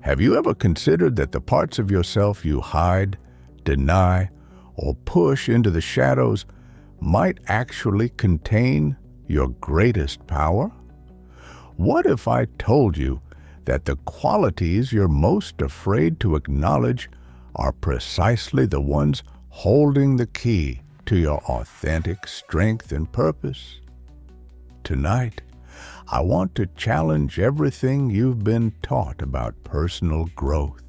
Have you ever considered that the parts of yourself you hide, deny, or push into the shadows might actually contain your greatest power? What if I told you that the qualities you're most afraid to acknowledge are precisely the ones holding the key to your authentic strength and purpose? Tonight, I want to challenge everything you've been taught about personal growth,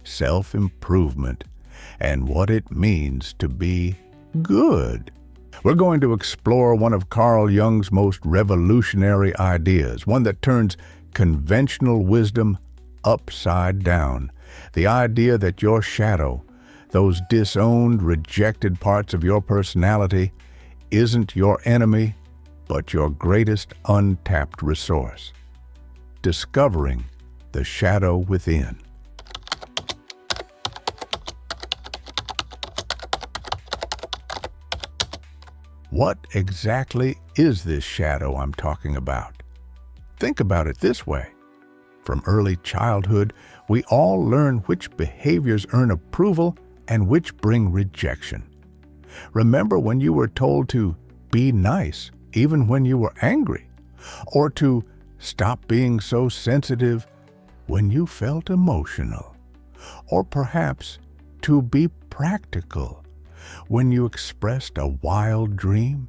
self-improvement, and what it means to be good. We're going to explore one of Carl Jung's most revolutionary ideas, one that turns conventional wisdom upside down. The idea that your shadow, those disowned, rejected parts of your personality, isn't your enemy, but your greatest untapped resource. Discovering the shadow within. What exactly is this shadow I'm talking about? Think about it this way. From early childhood, we all learn which behaviors earn approval and which bring rejection. Remember when you were told to be nice even when you were angry, or to stop being so sensitive when you felt emotional, or perhaps to be practical when you expressed a wild dream?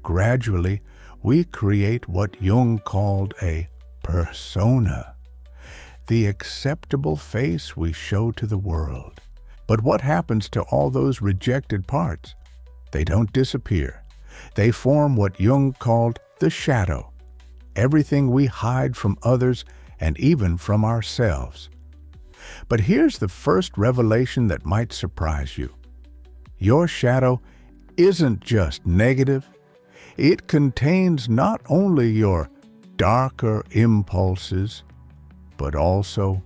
Gradually, we create what Jung called a persona, the acceptable face we show to the world. But what happens to all those rejected parts? They don't disappear. They form what Jung called the shadow, everything we hide from others and even from ourselves. But here's the first revelation that might surprise you. Your shadow isn't just negative. It contains not only your darker impulses, but also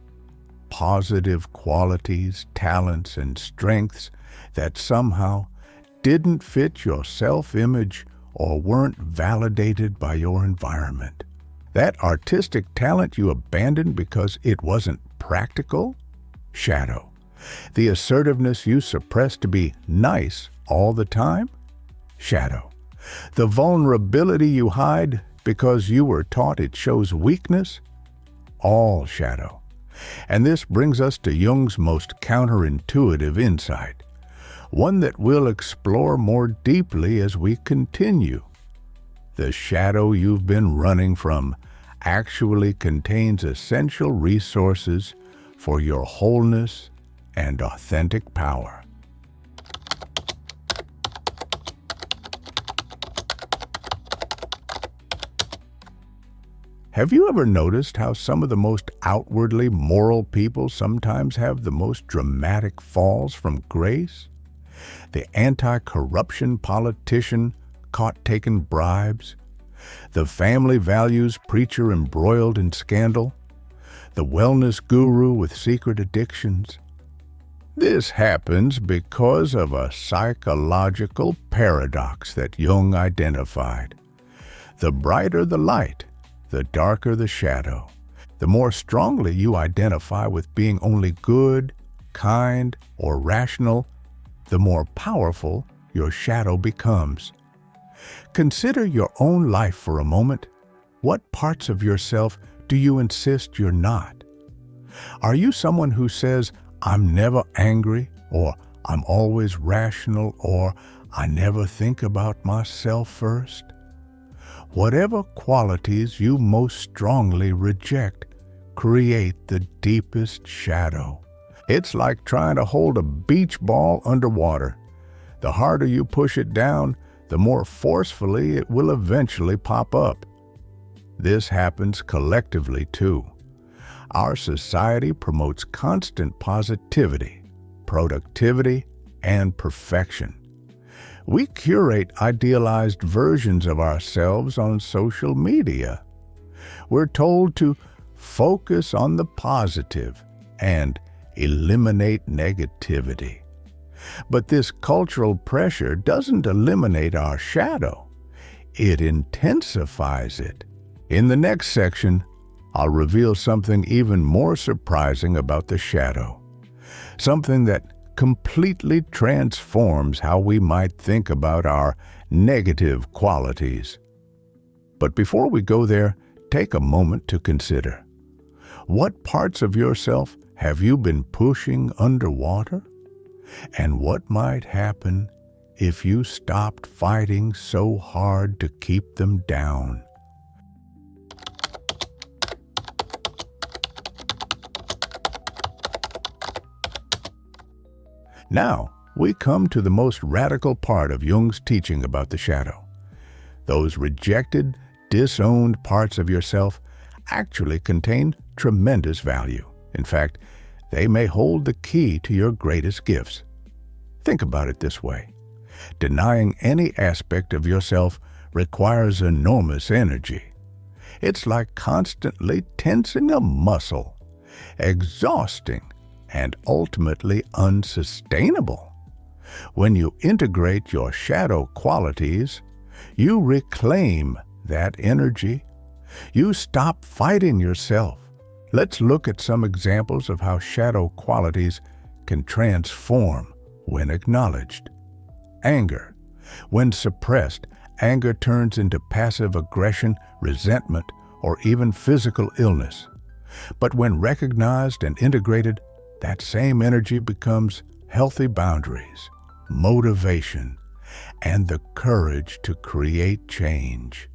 positive qualities, talents, and strengths that somehow didn't fit your self-image or weren't validated by your environment. That artistic talent you abandoned because it wasn't practical? Shadow. The assertiveness you suppressed to be nice all the time? Shadow. The vulnerability you hide because you were taught it shows weakness? All shadow. And this brings us to Jung's most counterintuitive insight, one that we'll explore more deeply as we continue. The shadow you've been running from actually contains essential resources for your wholeness and authentic power. Have you ever noticed how some of the most outwardly moral people sometimes have the most dramatic falls from grace? The anti-corruption politician caught taking bribes, the family values preacher embroiled in scandal, the wellness guru with secret addictions. This happens because of a psychological paradox that Jung identified. The brighter the light, the darker the shadow. The more strongly you identify with being only good, kind, or rational, the more powerful your shadow becomes. Consider your own life for a moment. What parts of yourself do you insist you're not? Are you someone who says, "I'm never angry," or "I'm always rational," or "I never think about myself first"? Whatever qualities you most strongly reject create the deepest shadow. It's like trying to hold a beach ball underwater. The harder you push it down, the more forcefully it will eventually pop up. This happens collectively too. Our society promotes constant positivity, productivity, and perfection. We curate idealized versions of ourselves on social media. We're told to focus on the positive and eliminate negativity. But this cultural pressure doesn't eliminate our shadow. It intensifies it. In the next section, I'll reveal something even more surprising about the shadow. Something that completely transforms how we might think about our negative qualities. But before we go there, take a moment to consider. What parts of yourself have you been pushing underwater? And what might happen if you stopped fighting so hard to keep them down? Now, we come to the most radical part of Jung's teaching about the shadow. Those rejected, disowned parts of yourself actually contain tremendous value. In fact, they may hold the key to your greatest gifts. Think about it this way. Denying any aspect of yourself requires enormous energy. It's like constantly tensing a muscle, exhausting, and ultimately unsustainable. When you integrate your shadow qualities, you reclaim that energy. You stop fighting yourself. Let's look at some examples of how shadow qualities can transform when acknowledged. Anger. When suppressed, anger turns into passive aggression, resentment, or even physical illness. But when recognized and integrated, that same energy becomes healthy boundaries, motivation, and the courage to create change.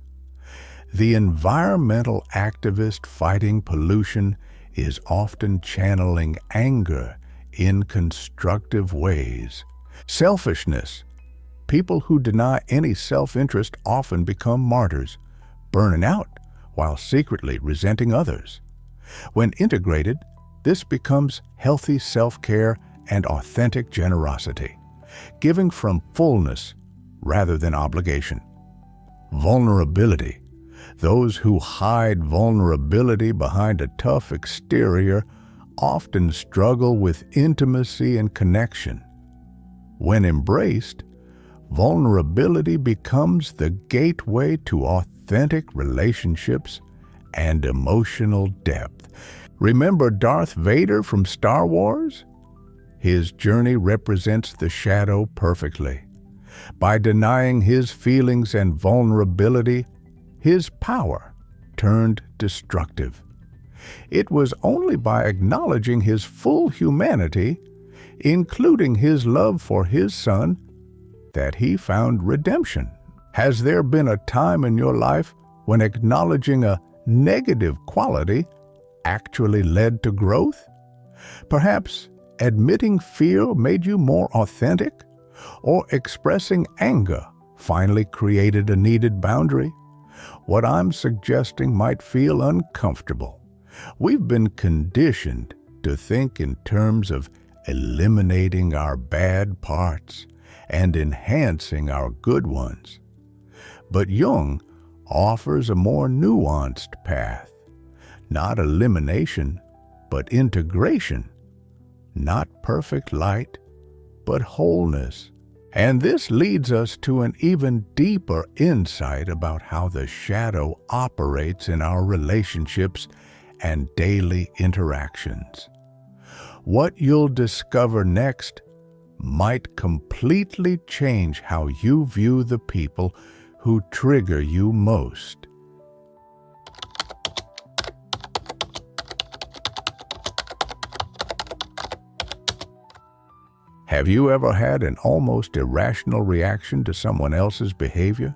The environmental activist fighting pollution is often channeling anger in constructive ways. Selfishness. People who deny any self-interest often become martyrs, burning out while secretly resenting others. When integrated, this becomes healthy self-care and authentic generosity, giving from fullness rather than obligation. Vulnerability. Those who hide vulnerability behind a tough exterior often struggle with intimacy and connection. When embraced, vulnerability becomes the gateway to authentic relationships and emotional depth. Remember Darth Vader from Star Wars? His journey represents the shadow perfectly. By denying his feelings and vulnerability, his power turned destructive. It was only by acknowledging his full humanity, including his love for his son, that he found redemption. Has there been a time in your life when acknowledging a negative quality actually led to growth? Perhaps admitting fear made you more authentic, or expressing anger finally created a needed boundary? What I'm suggesting might feel uncomfortable. We've been conditioned to think in terms of eliminating our bad parts and enhancing our good ones. But Jung offers a more nuanced path. Not elimination, but integration. Not perfect light, but wholeness. And this leads us to an even deeper insight about how the shadow operates in our relationships and daily interactions. What you'll discover next might completely change how you view the people who trigger you most. Have you ever had an almost irrational reaction to someone else's behavior?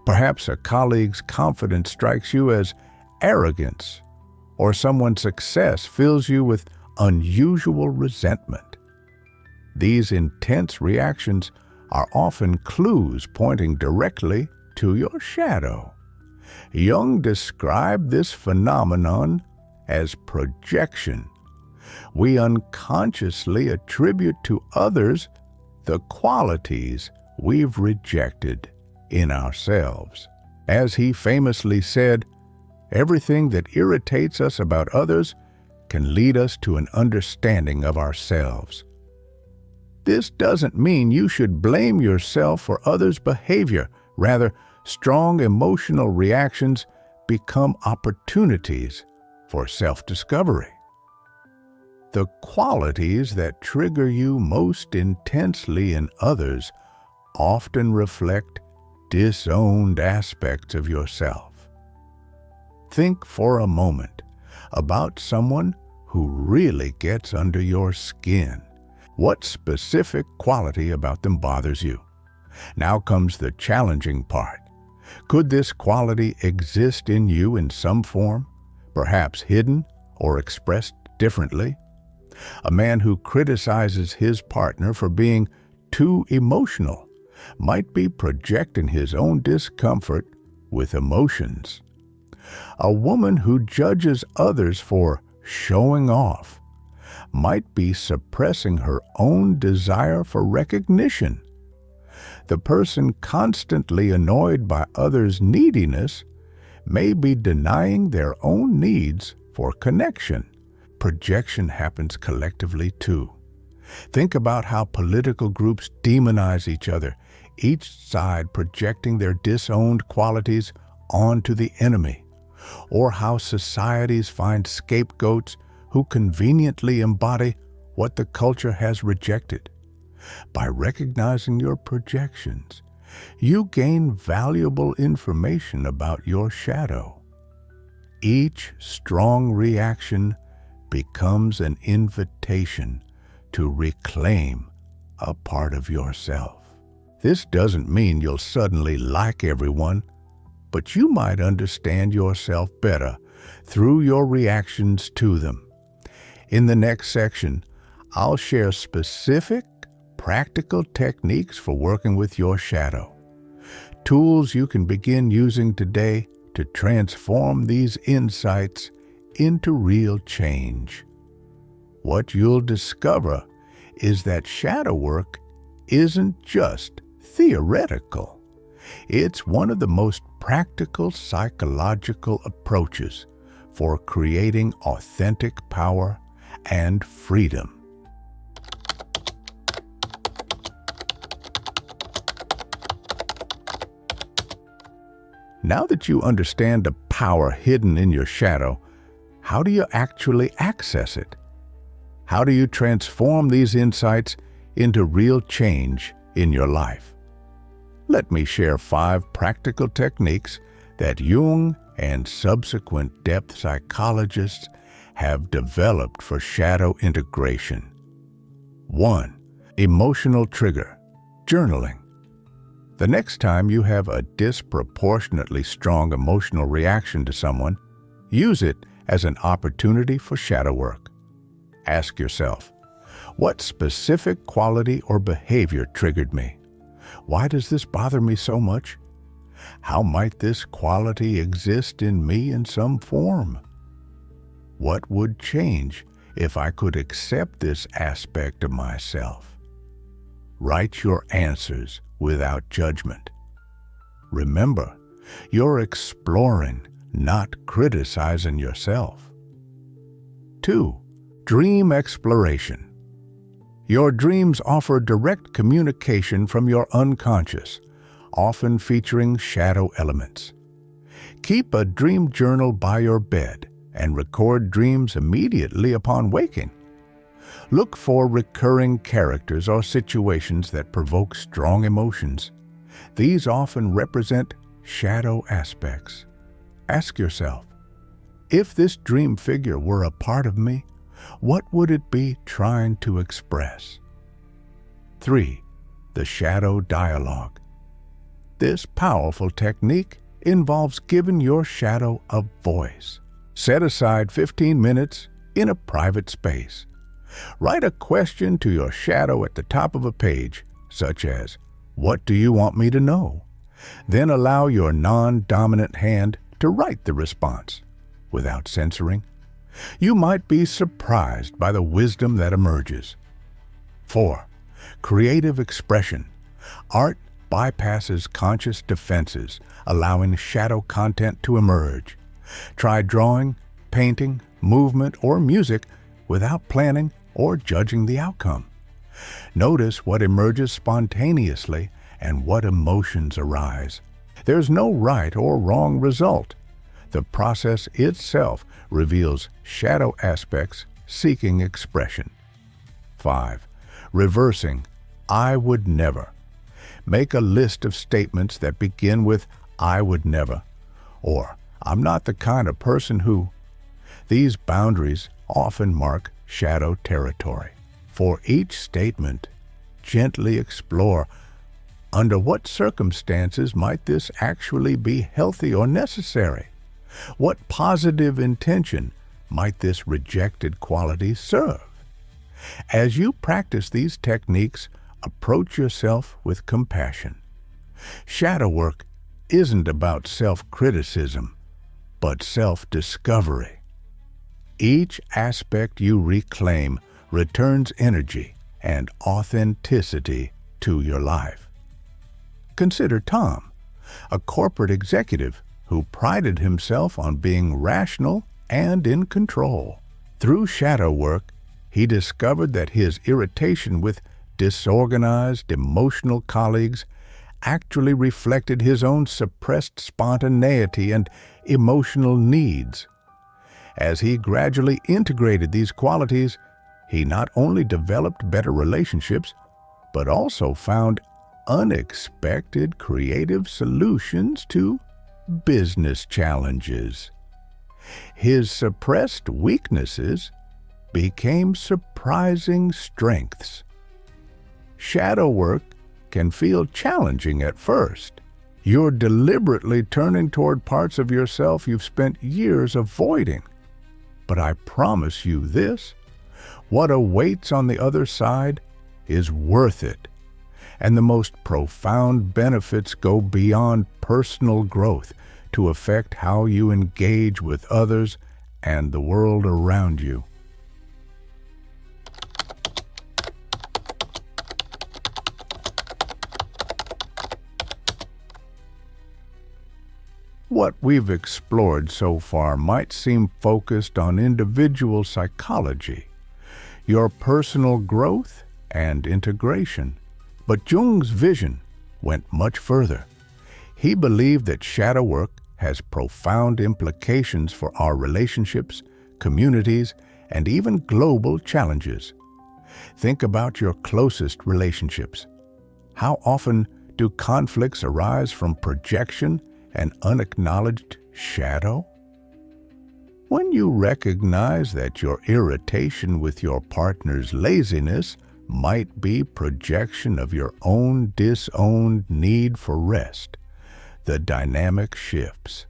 Perhaps a colleague's confidence strikes you as arrogance, or someone's success fills you with unusual resentment. These intense reactions are often clues pointing directly to your shadow. Jung described this phenomenon as projection. We unconsciously attribute to others the qualities we've rejected in ourselves. As he famously said, everything that irritates us about others can lead us to an understanding of ourselves. This doesn't mean you should blame yourself for others' behavior. Rather, strong emotional reactions become opportunities for self-discovery. The qualities that trigger you most intensely in others often reflect disowned aspects of yourself. Think for a moment about someone who really gets under your skin. What specific quality about them bothers you? Now comes the challenging part. Could this quality exist in you in some form, perhaps hidden or expressed differently? A man who criticizes his partner for being too emotional might be projecting his own discomfort with emotions. A woman who judges others for showing off might be suppressing her own desire for recognition. The person constantly annoyed by others' neediness may be denying their own needs for connection. Projection happens collectively too. Think about how political groups demonize each other, each side projecting their disowned qualities onto the enemy, or how societies find scapegoats who conveniently embody what the culture has rejected. By recognizing your projections, you gain valuable information about your shadow. Each strong reaction becomes an invitation to reclaim a part of yourself. This doesn't mean you'll suddenly like everyone, but you might understand yourself better through your reactions to them. In the next section, I'll share specific, practical techniques for working with your shadow. Tools you can begin using today to transform these insights into real change. What you'll discover is that shadow work isn't just theoretical. It's one of the most practical psychological approaches for creating authentic power and freedom. Now that you understand the power hidden in your shadow, how do you actually access it? How do you transform these insights into real change in your life? Let me share 5 practical techniques that Jung and subsequent depth psychologists have developed for shadow integration. 1. Emotional trigger, journaling. The next time you have a disproportionately strong emotional reaction to someone, use it as an opportunity for shadow work. Ask yourself, what specific quality or behavior triggered me? Why does this bother me so much? How might this quality exist in me in some form? What would change if I could accept this aspect of myself? Write your answers without judgment. Remember, you're exploring, not criticizing yourself. 2. Dream exploration. Your dreams offer direct communication from your unconscious, often featuring shadow elements. Keep a dream journal by your bed and record dreams immediately upon waking. Look for recurring characters or situations that provoke strong emotions. These often represent shadow aspects. Ask yourself, if this dream figure were a part of me, what would it be trying to express? 3. The shadow dialogue. This powerful technique involves giving your shadow a voice. Set aside 15 minutes in a private space. Write a question to your shadow at the top of a page, such as, "What do you want me to know?" Then allow your non-dominant hand to write the response, without censoring. You might be surprised by the wisdom that emerges. 4. Creative expression. Art bypasses conscious defenses, allowing shadow content to emerge. Try drawing, painting, movement, or music without planning or judging the outcome. Notice what emerges spontaneously and what emotions arise. There's no right or wrong result. The process itself reveals shadow aspects seeking expression. 5. Reversing I would never. Make a list of statements that begin with I would never, or I'm not the kind of person who. These boundaries often mark shadow territory. For each statement, gently explore under what circumstances might this actually be healthy or necessary? What positive intention might this rejected quality serve? As you practice these techniques, approach yourself with compassion. Shadow work isn't about self-criticism, but self-discovery. Each aspect you reclaim returns energy and authenticity to your life. Consider Tom, a corporate executive who prided himself on being rational and in control. Through shadow work, he discovered that his irritation with disorganized, emotional colleagues actually reflected his own suppressed spontaneity and emotional needs. As he gradually integrated these qualities, he not only developed better relationships, but also found unexpected creative solutions to business challenges. His suppressed weaknesses became surprising strengths. Shadow work can feel challenging at first. You're deliberately turning toward parts of yourself you've spent years avoiding. But I promise you this, what awaits on the other side is worth it. And the most profound benefits go beyond personal growth to affect how you engage with others and the world around you. What we've explored so far might seem focused on individual psychology, your personal growth and integration. But Jung's vision went much further. He believed that shadow work has profound implications for our relationships, communities, and even global challenges. Think about your closest relationships. How often do conflicts arise from projection and unacknowledged shadow? When you recognize that your irritation with your partner's laziness might be projection of your own disowned need for rest, the dynamic shifts.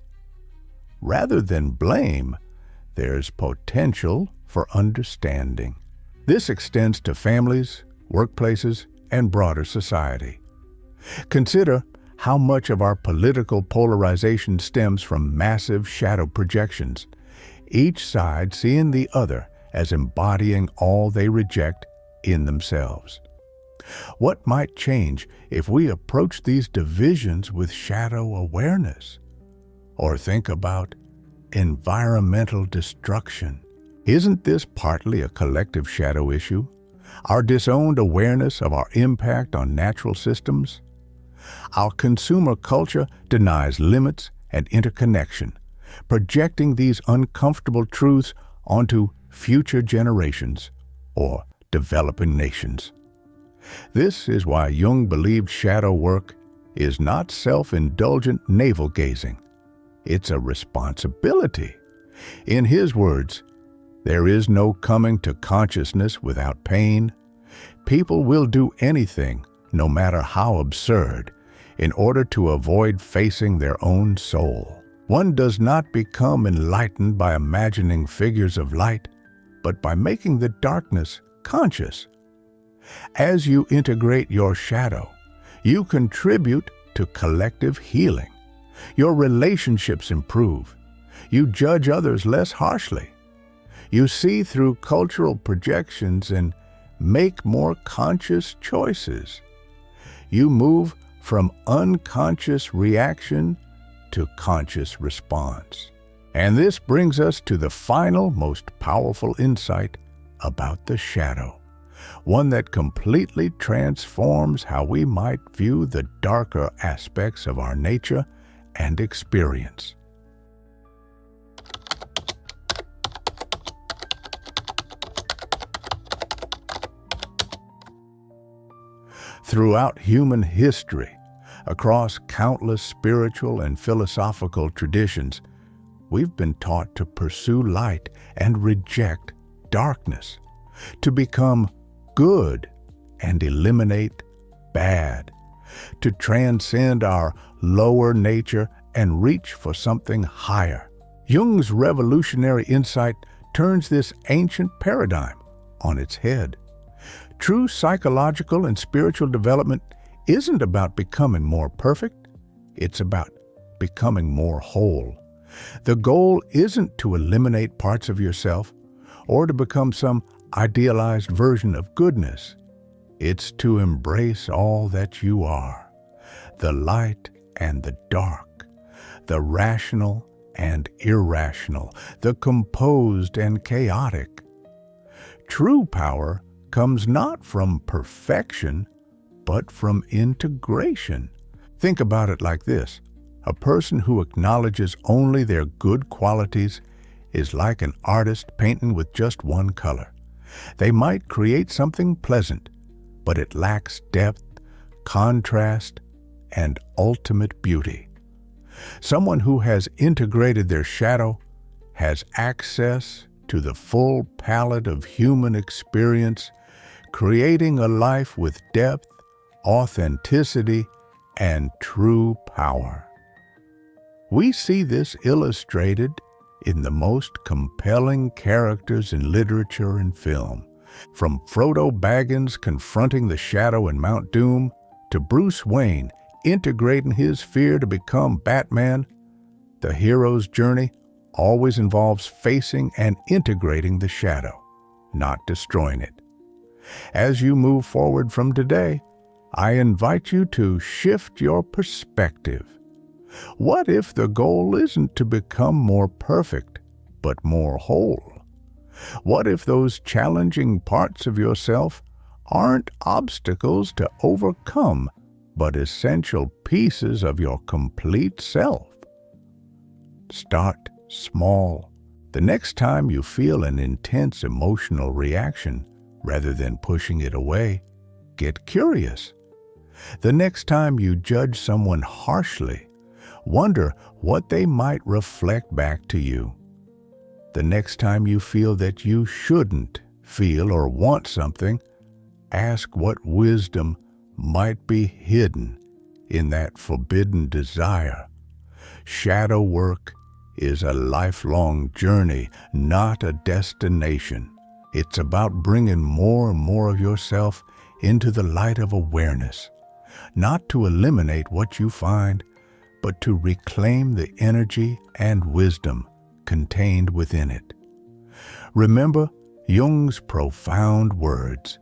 Rather than blame, there's potential for understanding. This extends to families, workplaces, and broader society. Consider how much of our political polarization stems from massive shadow projections, each side seeing the other as embodying all they reject in themselves. What might change if we approach these divisions with shadow awareness? Or think about environmental destruction. Isn't this partly a collective shadow issue? Our disowned awareness of our impact on natural systems? Our consumer culture denies limits and interconnection, projecting these uncomfortable truths onto future generations or developing nations. This is why Jung believed shadow work is not self-indulgent navel-gazing. It's a responsibility. In his words, there is no coming to consciousness without pain. People will do anything, no matter how absurd, in order to avoid facing their own soul. One does not become enlightened by imagining figures of light, but by making the darkness conscious. As you integrate your shadow, you contribute to collective healing. Your relationships improve. You judge others less harshly. You see through cultural projections and make more conscious choices. You move from unconscious reaction to conscious response. And this brings us to the final, most powerful insight about the shadow, one that completely transforms how we might view the darker aspects of our nature and experience. Throughout human history, across countless spiritual and philosophical traditions, we've been taught to pursue light and reject darkness, to become good and eliminate bad, to transcend our lower nature and reach for something higher. Jung's revolutionary insight turns this ancient paradigm on its head. True psychological and spiritual development isn't about becoming more perfect, it's about becoming more whole. The goal isn't to eliminate parts of yourself or to become some idealized version of goodness. It's to embrace all that you are, the light and the dark, the rational and irrational, the composed and chaotic. True power comes not from perfection, but from integration. Think about it like this. A person who acknowledges only their good qualities is like an artist painting with just one color. They might create something pleasant, but it lacks depth, contrast, and ultimate beauty. Someone who has integrated their shadow has access to the full palette of human experience, creating a life with depth, authenticity, and true power. We see this illustrated in the most compelling characters in literature and film, from Frodo Baggins confronting the shadow in Mount Doom to Bruce Wayne integrating his fear to become Batman. The hero's journey always involves facing and integrating the shadow, not destroying it. As you move forward from today, I invite you to shift your perspective. What if the goal isn't to become more perfect, but more whole? What if those challenging parts of yourself aren't obstacles to overcome, but essential pieces of your complete self? Start small. The next time you feel an intense emotional reaction, rather than pushing it away, get curious. The next time you judge someone harshly, wonder what they might reflect back to you. The next time you feel that you shouldn't feel or want something, ask what wisdom might be hidden in that forbidden desire. Shadow work is a lifelong journey, not a destination. It's about bringing more and more of yourself into the light of awareness, not to eliminate what you find, but to reclaim the energy and wisdom contained within it. Remember Jung's profound words.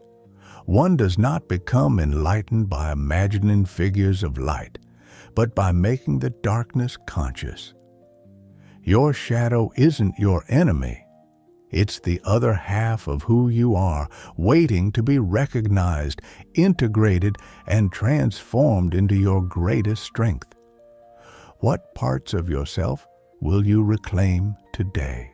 One does not become enlightened by imagining figures of light, but by making the darkness conscious. Your shadow isn't your enemy. It's the other half of who you are, waiting to be recognized, integrated, and transformed into your greatest strength. What parts of yourself will you reclaim today?